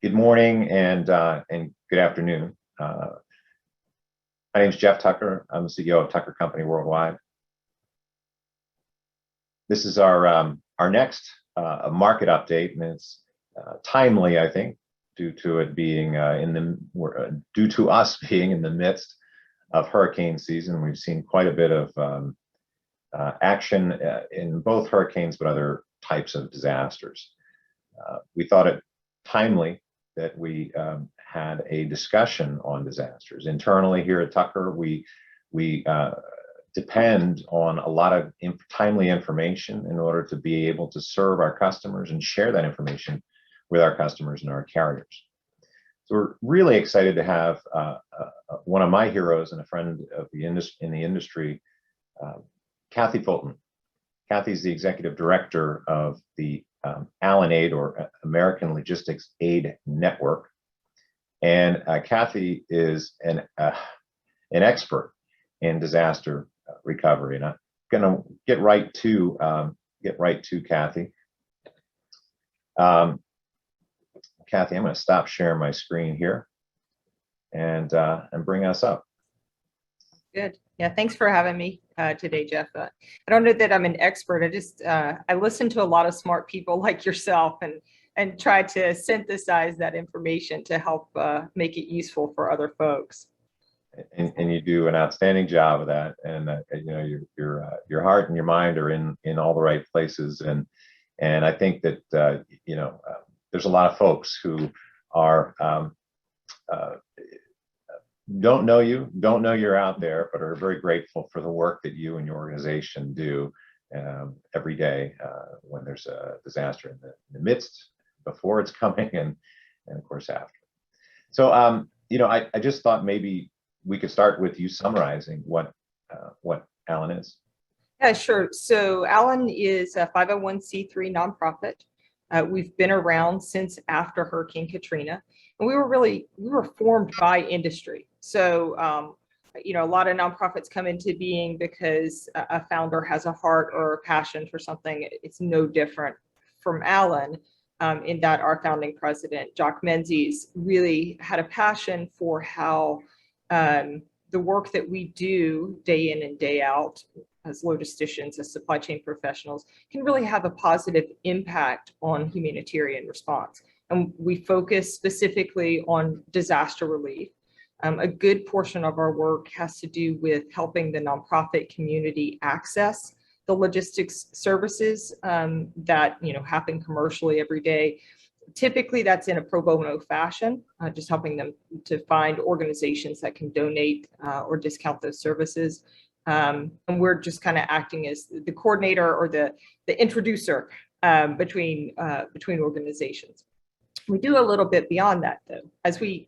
Good morning and good afternoon. My name is Jeff Tucker. I'm the CEO of Tucker Company Worldwide. This is our next market update, and it's timely, I think, due to it being due to us being in the midst of hurricane season. We've seen quite a bit of action in both hurricanes, but other types of disasters. We thought it timely that we had a discussion on disasters. Internally here at Tucker, we depend on a lot of timely information in order to be able to serve our customers and share that information with our customers and our carriers. So we're really excited to have one of my heroes and a friend of in the industry, Kathy Fulton. Kathy's the executive director of the Allen Aid, or American Logistics Aid Network, and Kathy is an expert in disaster recovery. And I'm going to get right to Kathy. Kathy, I'm going to stop sharing my screen here and bring us up. Good. Yeah, thanks for having me today, Jeff. I don't know that I'm an expert. I listen to a lot of smart people like yourself and try to synthesize that information to help make it useful for other folks. And you do an outstanding job of that. And you know, your heart and your mind are in all the right places. And I think that you know, there's a lot of folks who are don't know you're out there, but are very grateful for the work that you and your organization do every day when there's a disaster in the midst, before it's coming, and of course after. So you know, I just thought maybe we could start with you summarizing what Allen is. Yeah, sure. So Allen is a 501c3 nonprofit. We've been around since after Hurricane Katrina, and we were formed by industry. So, you know, a lot of nonprofits come into being because a founder has a heart or a passion for something. It's no different from Allen, in that our founding president, Jock Menzies, really had a passion for how the work that we do day in and day out as logisticians, as supply chain professionals, can really have a positive impact on humanitarian response. And we focus specifically on disaster relief. A good portion of our work has to do with helping the nonprofit community access the logistics services that, you know, happen commercially every day. Typically, that's in a pro bono fashion, just helping them to find organizations that can donate or discount those services. And we're just kind of acting as the coordinator or the introducer between organizations. We do a little bit beyond that, though. As we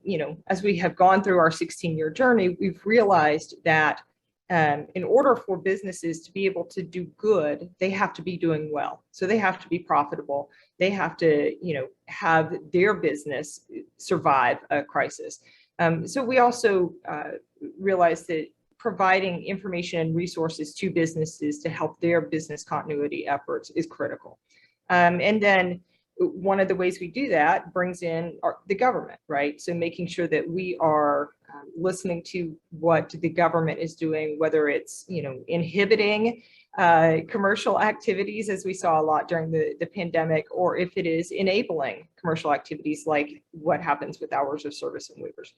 have gone through our 16-year journey, we've realized that in order for businesses to be able to do good, they have to be doing well. So they have to be profitable. They have to, you know, have their business survive a crisis. So we also realized that providing information and resources to businesses to help their business continuity efforts is critical. And then one of the ways we do that brings in the government, right? So making sure that we are listening to what the government is doing, whether it's, you know, inhibiting commercial activities, as we saw a lot during the pandemic, or if it is enabling commercial activities like what happens with hours of service and waivers.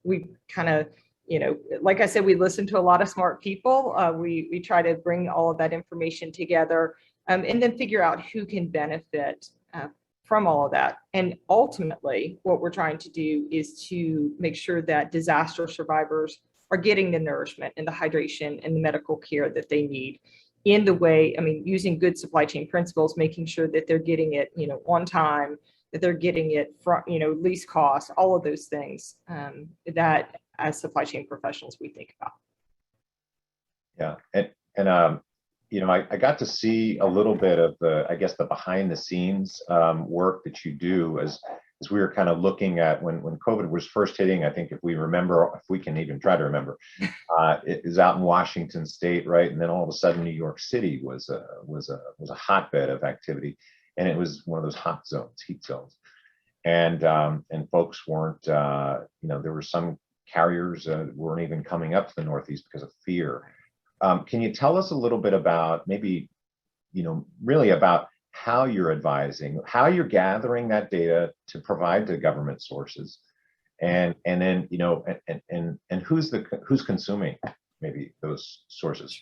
We kind of, you know, like I said, we listen to a lot of smart people. We try to bring all of that information together and then figure out who can benefit from all of that. And ultimately, what we're trying to do is to make sure that disaster survivors are getting the nourishment and the hydration and the medical care that they need in the way, I mean, using good supply chain principles, making sure that they're getting it, you know, on time, that they're getting it from, you know, least cost, all of those things that as supply chain professionals we think about. Yeah, and you know, I got to see a little bit of the, I guess, the behind the scenes work that you do as we were kind of looking at when COVID was first hitting. I think if we can even try to remember, it was out in Washington State, right? And then all of a sudden, New York City was a hotbed of activity, and it was one of those heat zones. and folks weren't, there were some carriers weren't even coming up to the Northeast because of fear. Can you tell us a little bit about maybe, really about how you're advising, how you're gathering that data to provide to government sources, and then and who's consuming maybe those sources?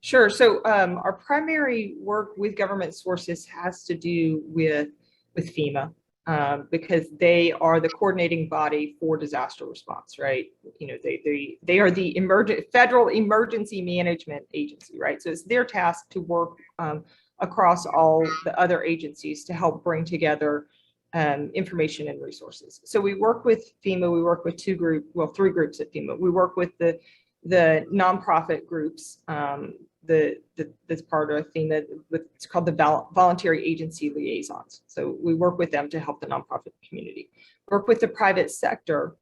Sure. So our primary work with government sources has to do with FEMA, because they are the coordinating body for disaster response, right? They are the federal emergency management agency, right? So it's their task to work across all the other agencies to help bring together information and resources. So we work with FEMA. We work with three groups at FEMA. We work with the nonprofit groups that's part of FEMA. It's called the Voluntary Agency Liaisons. So we work with them to help the nonprofit community. Work with the private sector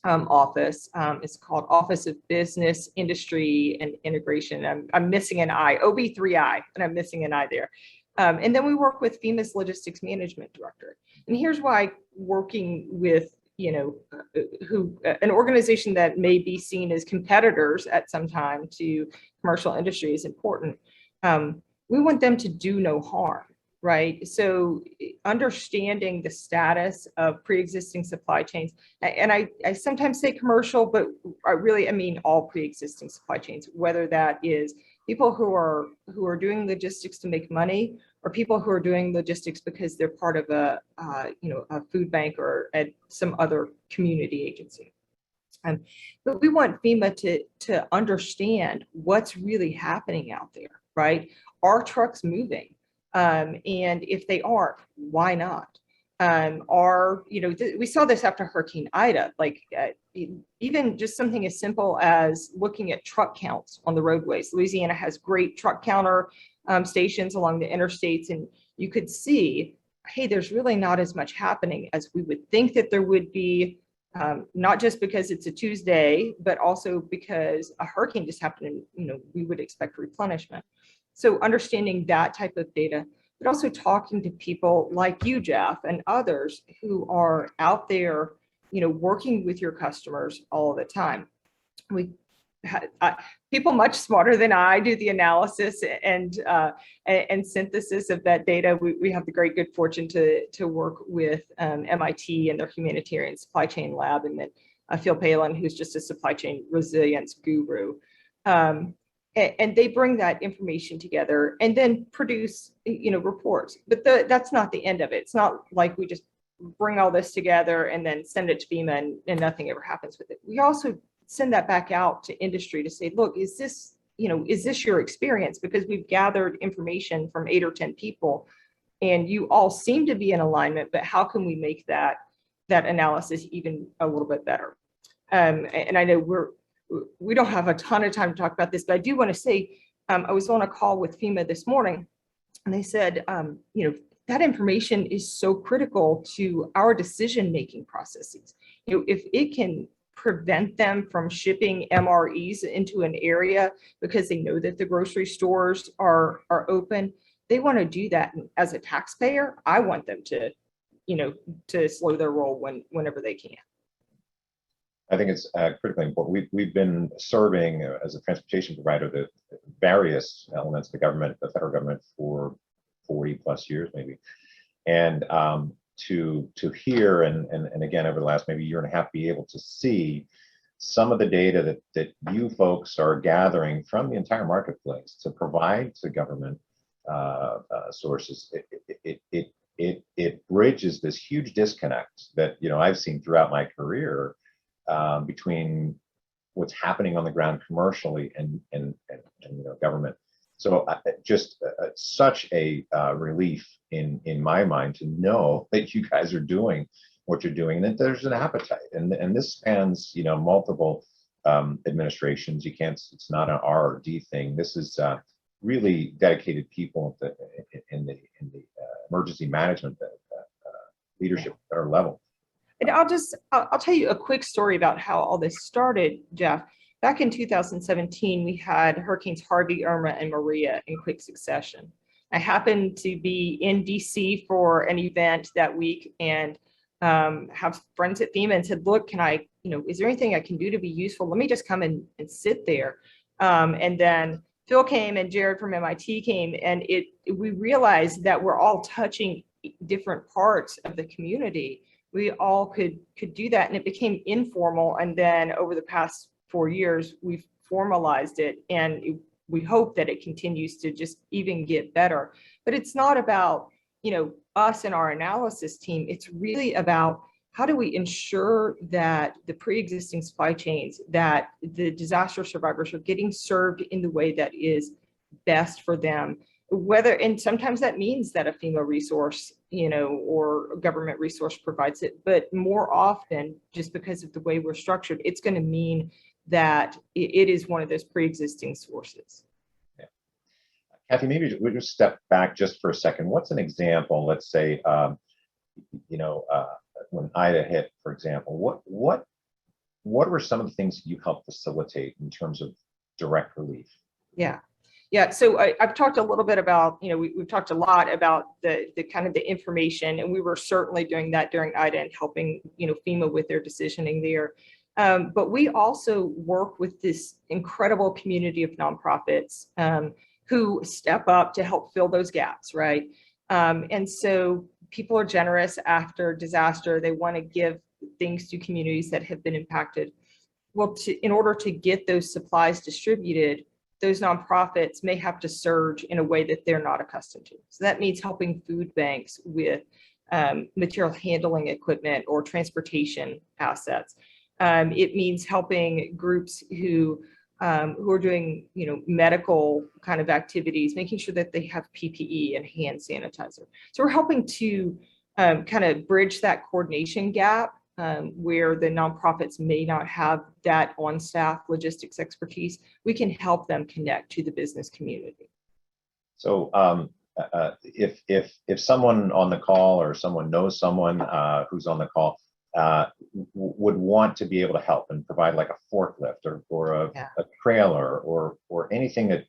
office. It's called Office of Business, Industry, and Integration. I'm missing an I, OB3I, and I'm missing an I there. And then we work with FEMA's Logistics Management Directorate. And here's why working with an organization that may be seen as competitors at some time to commercial industry is important. We want them to do no harm, right? So understanding the status of pre-existing supply chains, and I sometimes say commercial, but I mean all pre-existing supply chains, whether that is people who are doing logistics to make money, or people who are doing logistics because they're part of a food bank or at some other community agency. But we want FEMA to understand what's really happening out there, right? Are trucks moving? And if they aren't, why not? We saw this after Hurricane Ida, even just something as simple as looking at truck counts on the roadways. Louisiana has great truck counter stations along the interstates, and you could see, hey, there's really not as much happening as we would think that there would be, not just because it's a Tuesday, but also because a hurricane just happened and we would expect replenishment. So understanding that type of data, but also talking to people like you, Jeff, and others who are out there, working with your customers all the time. People much smarter than I do the analysis and synthesis of that data. We have the great good fortune to work with MIT and their humanitarian supply chain lab, and then Phil Palin, who's just a supply chain resilience guru. And they bring that information together and then produce, reports. But that's not the end of it. It's not like we just bring all this together and then send it to FEMA and nothing ever happens with it. We also send that back out to industry to say, look, is this your experience? Because we've gathered information from 8 or 10 people and you all seem to be in alignment, but how can we make that analysis even a little bit better? And I know we don't have a ton of time to talk about this, but I do want to say, I was on a call with FEMA this morning and they said, that information is so critical to our decision-making processes. If it can prevent them from shipping MREs into an area because they know that the grocery stores are open, they want to do that. And as a taxpayer, I want them to slow their roll whenever they can. I think it's critically important. We've been serving as a transportation provider the various elements of the government, the federal government, for 40 plus years maybe, and to hear and again over the last maybe year and a half be able to see some of the data that you folks are gathering from the entire marketplace to provide to government sources. It bridges this huge disconnect that I've seen throughout my career between what's happening on the ground commercially and government. So just such a relief in my mind to know that you guys are doing what you're doing, and that there's an appetite, and this spans multiple administrations. It's not an R or D thing. This is really dedicated people in the emergency management leadership at our level. And I'll tell you a quick story about how all this started, Jeff. Back in 2017, we had Hurricanes Harvey, Irma, and Maria in quick succession. I happened to be in DC for an event that week, and have friends at FEMA and said, look, can I, is there anything I can do to be useful? Let me just come and sit there. And then Phil came and Jared from MIT came, and we realized that we're all touching different parts of the community. We all could do that, and it became informal. And then over the past 4 years, we've formalized it, and we hope that it continues to just even get better. But it's not about, us and our analysis team. It's really about how do we ensure that the pre-existing supply chains, that the disaster survivors are getting served in the way that is best for them, and sometimes that means that a FEMA resource, or a government resource provides it, but more often, just because of the way we're structured, it's going to mean that it is one of those pre-existing sources. Yeah. Kathy, maybe we'll just step back just for a second. What's an example, let's say, when Ida hit, for example, what were some of the things you helped facilitate in terms of direct relief? Yeah. So I've talked a little bit about, we've talked a lot about the kind of the information, and we were certainly doing that during Ida and helping, FEMA with their decisioning there. But we also work with this incredible community of nonprofits who step up to help fill those gaps, right? And so people are generous after disaster. They want to give things to communities that have been impacted. Well, in order to get those supplies distributed, those nonprofits may have to surge in a way that they're not accustomed to. So that means helping food banks with material handling equipment or transportation assets. It means helping groups who are doing, medical kind of activities, making sure that they have PPE and hand sanitizer. So we're helping to kind of bridge that coordination gap where the nonprofits may not have that on-staff logistics expertise. We can help them connect to the business community. So if someone on the call or someone knows someone who's on the call would want to be able to help and provide like a forklift or a trailer or anything that,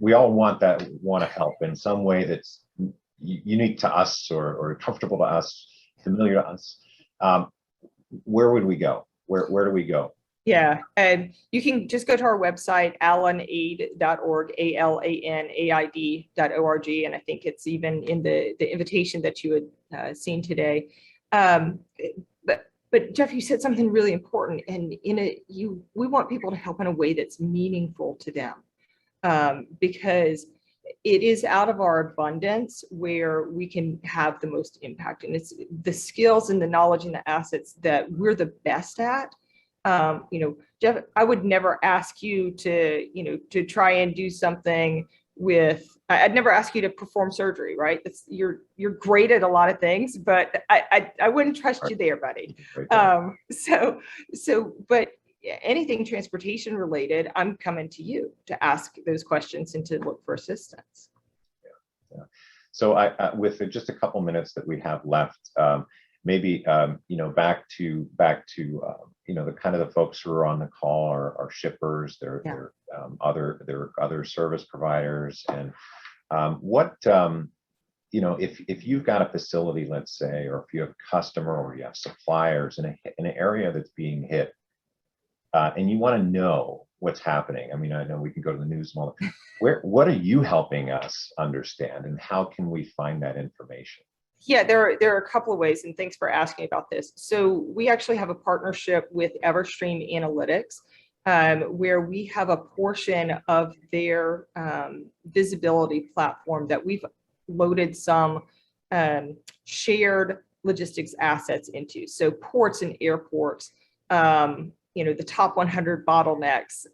we all want to help in some way that's unique to us or comfortable to us, familiar to us. Where would we go? Where do we go? Yeah, and you can just go to our website, alanaid.org, ALANAID.org, and I think it's even in the invitation that you had seen today. But Jeff, you said something really important, and we want people to help in a way that's meaningful to them, because it is out of our abundance where we can have the most impact, and it's the skills and the knowledge and the assets that we're the best at. Jeff, I would never ask you to try and do something I'd never ask you to perform surgery, right? You're great at a lot of things, but I wouldn't trust you there, buddy. But anything transportation related, I'm coming to you to ask those questions and to look for assistance. Yeah. So with just a couple minutes that we have left, maybe back to the kind of the folks who are on the call are shippers, they're other service providers, and if you've got a facility, let's say, or if you have a customer or you have suppliers in an area that's being hit, and you want to know what's happening. I mean, I know we can go to the news and all that. What are you helping us understand, and how can we find that information? Yeah, there are a couple of ways, and thanks for asking about this. So we actually have a partnership with Everstream Analytics, where we have a portion of their visibility platform that we've loaded some shared logistics assets into. So ports and airports, the top 100 bottlenecks,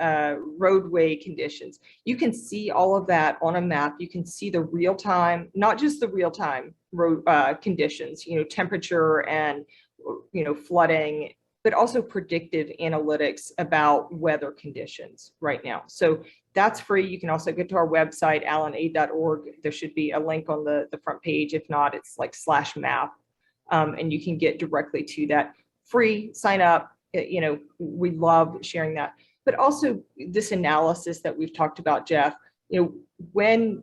roadway conditions. You can see all of that on a map. You can see the real time, not just the real time road conditions, temperature and, flooding, but also predictive analytics about weather conditions right now. So that's free. You can also go to our website, alanaid.org. There should be a link on the front page. If not, it's like /map, and you can get directly to that. Free, sign up. We love sharing that. But also this analysis that we've talked about, Jeff, when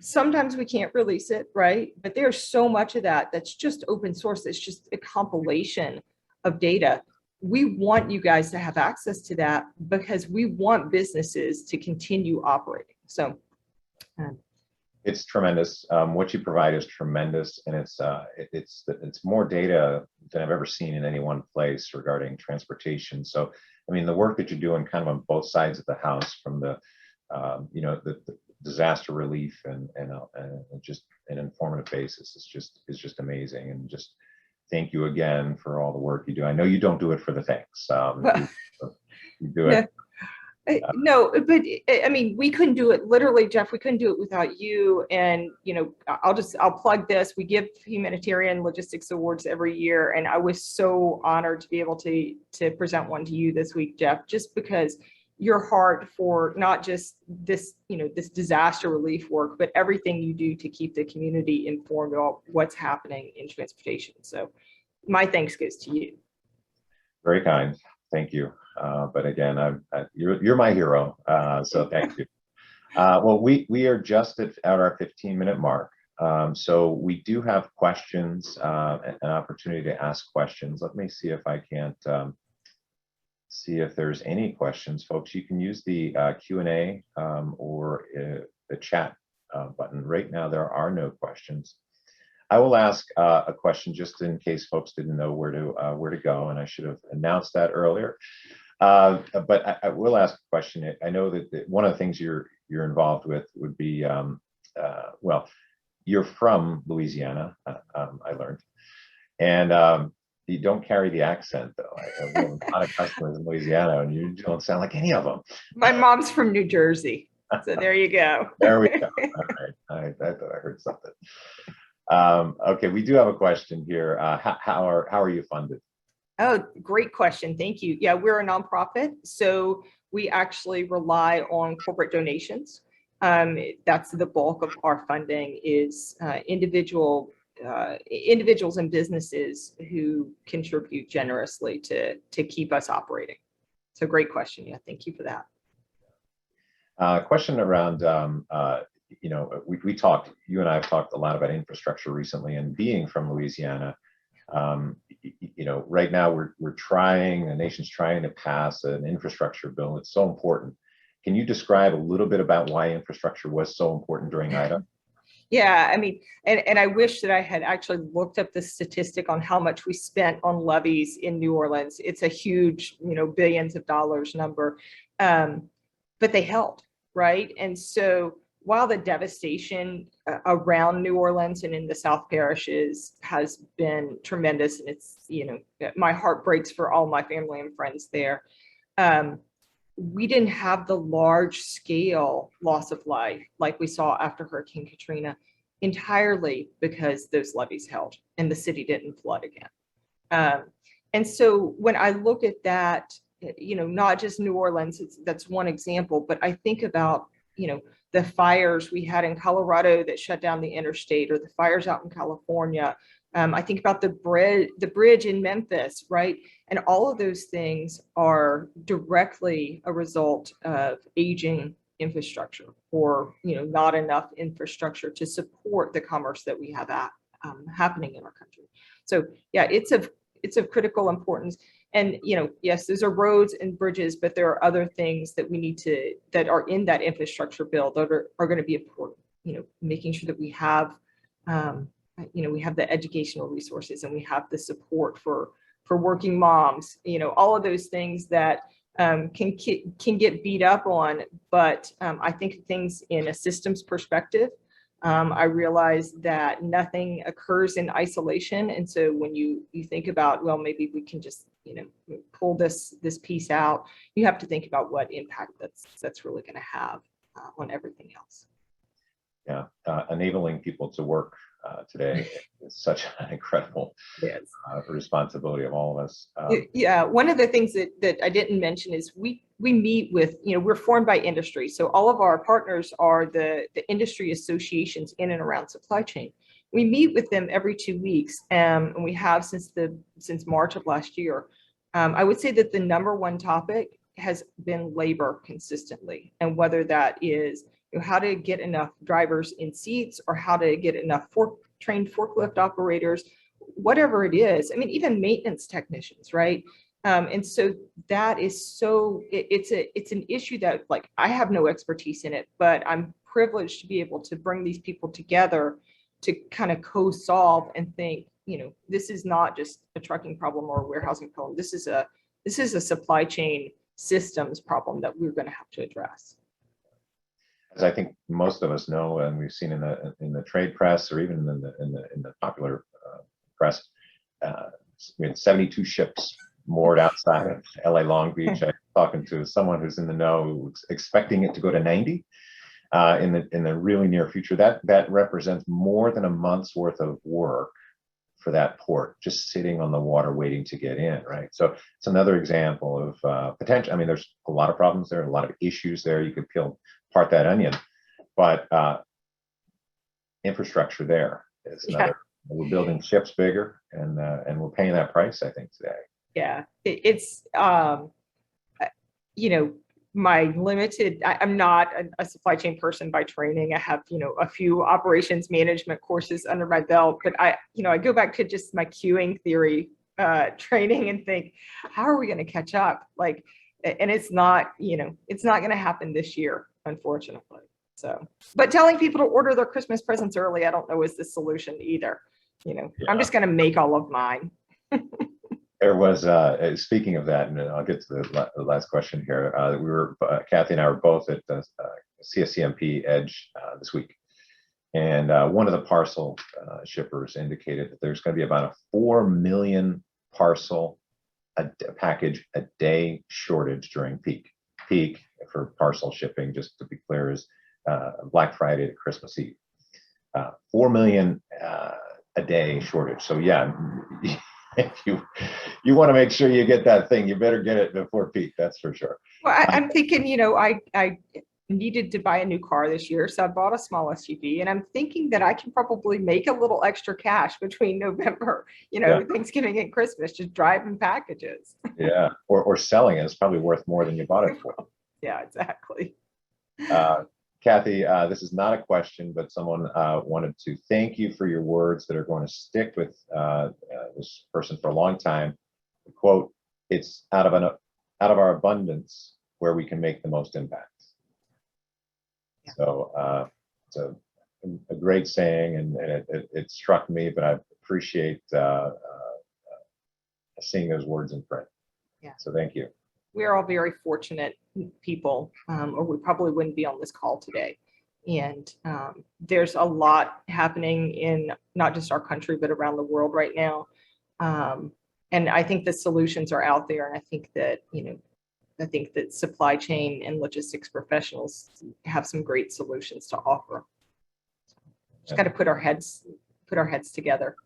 sometimes we can't release it, right? But there's so much of that that's just open source. It's just a compilation of data. We want you guys to have access to that because we want businesses to continue operating. So it's tremendous. What you provide is tremendous, and it's more data than I've ever seen in any one place regarding transportation. So, I mean, the work that you're doing kind of on both sides of the house, from the the disaster relief and just an informative basis, is just amazing. And just thank you again for all the work you do. I know you don't do it for the thanks. You do it. No, but I mean, we couldn't do it. Literally, Jeff, we couldn't do it without you. And, I'll plug this. We give humanitarian logistics awards every year. And I was so honored to be able to present one to you this week, Jeff, just because your heart for not just this, this disaster relief work, but everything you do to keep the community informed about what's happening in transportation. So my thanks goes to you. Very kind. Thank you. But again, you're my hero. So thank you. Well, we are just at our 15-minute mark. So we do have questions, an opportunity to ask questions. Let me see if I can't see if there's any questions, folks. You can use the Q&A or the chat button. Right now, there are no questions. I will ask a question just in case folks didn't know where to go, and I should have announced that earlier. But I will ask a question. I know that one of the things you're involved with would be, well, you're from Louisiana, I learned, and you don't carry the accent, though. We have a lot of customers in Louisiana, and you don't sound like any of them. My mom's from New Jersey, so there you go. There we go. All right. I thought I heard something. Okay, we do have a question here. How are you funded? Oh, great question. Thank you. Yeah, we're a nonprofit, so we actually rely on corporate donations. That's the bulk of our funding is individuals and businesses who contribute generously to keep us operating. So great question. Yeah, thank you for that. Question around, you and I have talked a lot about infrastructure recently, and being from Louisiana, right now the nation's trying to pass an infrastructure bill. It's so important. Can you describe a little bit about why infrastructure was so important during IDA? Yeah, I mean, and I wish that I had actually looked up the statistic on how much we spent on levees in New Orleans. It's a huge, billions of dollars number, but they helped, right? And so while the devastation around New Orleans and in the South parishes has been tremendous, and it's, my heart breaks for all my family and friends there, we didn't have the large scale loss of life like we saw after Hurricane Katrina, entirely because those levees held and the city didn't flood again. And so when I look at that, not just New Orleans, that's one example, but I think about, the fires we had in Colorado that shut down the interstate, or the fires out in California. I think about the bridge in Memphis, right? And all of those things are directly a result of aging infrastructure, or not enough infrastructure to support the commerce that we have happening in our country. So yeah, it's of critical importance. And yes, those are roads and bridges, but there are other things that we need that are in that infrastructure bill that are going to be important. Making sure that we have we have the educational resources, and we have the support for working moms, all of those things that can get beat up on. But I think things in a systems perspective, I realize that nothing occurs in isolation. And so when you think about, well, maybe we can just, pull this piece out, you have to think about what impact that's really going to have on everything else. Yeah, enabling people to work today is such an incredible responsibility of all of us. Yeah, one of the things that I didn't mention is we meet with, we're formed by industry. So all of our partners are the industry associations in and around supply chain. We meet with them every 2 weeks, and we have since March of last year. I would say that the number one topic has been labor consistently, and whether that is how to get enough drivers in seats, or how to get enough trained forklift operators, whatever it is. I mean, even maintenance technicians, right? And so that is so, it's an issue that, like, I have no expertise in it, but I'm privileged to be able to bring these people together to kind of co-solve and think, this is not just a trucking problem or a warehousing problem. This is a supply chain systems problem that we're going to have to address. As I think most of us know, and we've seen in the trade press, or even in the popular press, we had 72 ships moored outside of LA Long Beach. I was talking to someone who's in the know, who was expecting it to go to 90 in the really near future. That represents more than a month's worth of work for that port, just sitting on the water waiting to get in, right? So it's another example of potential. I mean, there's a lot of problems there, a lot of issues there. You could peel apart that onion, but infrastructure there is another. Yeah. We're building ships bigger, and we're paying that price, I think, today. Yeah, it's my limited, I'm not a supply chain person by training. I have, a few operations management courses under my belt, but I go back to just my queuing theory training and think, how are we going to catch up? Like, and it's not going to happen this year, unfortunately. So, but telling people to order their Christmas presents early, I don't know is the solution either. Yeah. I'm just going to make all of mine. There was, speaking of that, and I'll get to the last question here. Kathy and I were both at the CSCMP Edge this week. And one of the parcel shippers indicated that there's going to be about a 4 million parcel package a day shortage during peak. Peak for parcel shipping, just to be clear, is Black Friday to Christmas Eve. 4 million a day shortage. So yeah, if you want to make sure you get that thing, you better get it before peak. That's for sure. Well, I'm thinking, I needed to buy a new car this year, so I bought a small SUV, and I'm thinking that I can probably make a little extra cash between November, Thanksgiving and Christmas, just driving packages. Yeah, or selling it. It's probably worth more than you bought it for. Yeah, exactly. Kathy, this is not a question, but someone wanted to thank you for your words that are going to stick with this person for a long time. The quote, "It's out of our abundance where we can make the most impact." Yeah. So it's a great saying, and it struck me, but I appreciate seeing those words in print. Yeah. So thank you. We're all very fortunate people, or we probably wouldn't be on this call today. And there's a lot happening in not just our country, but around the world right now. And I think the solutions are out there. And I think that supply chain and logistics professionals have some great solutions to offer. Just got to put our heads together.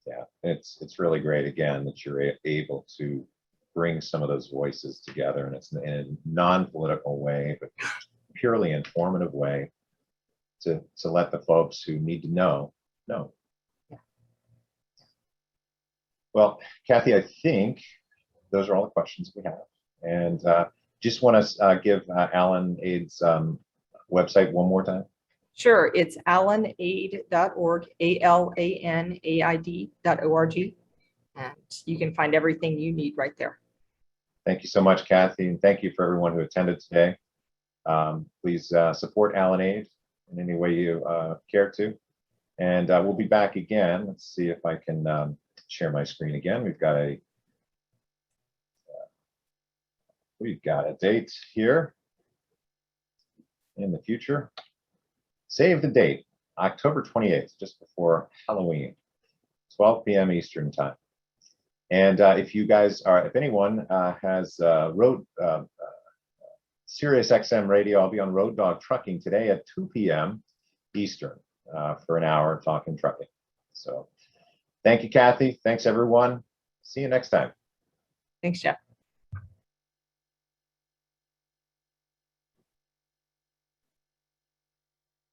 Yeah, it's really great, again, that you're able to bring some of those voices together, and it's in a non-political way, but purely informative way to let the folks who need to know. Yeah. Well, Kathy, I think those are all the questions we have, and just want to give Alan Aid's website one more time. Sure, it's alanaid.org, ALANAID.org, and you can find everything you need right there. Thank you so much, Kathy, and thank you for everyone who attended today. Please support Alan Aid in any way you care to. And we'll be back again. Let's see if I can share my screen again. We've got a date here in the future. Save the date, October 28th, just before Halloween, 12 p.m. Eastern time. And if anyone has Sirius XM radio, I'll be on Road Dog Trucking today at 2 p.m. Eastern for an hour talking trucking. So thank you, Kathy. Thanks, everyone. See you next time. Thanks, Jeff.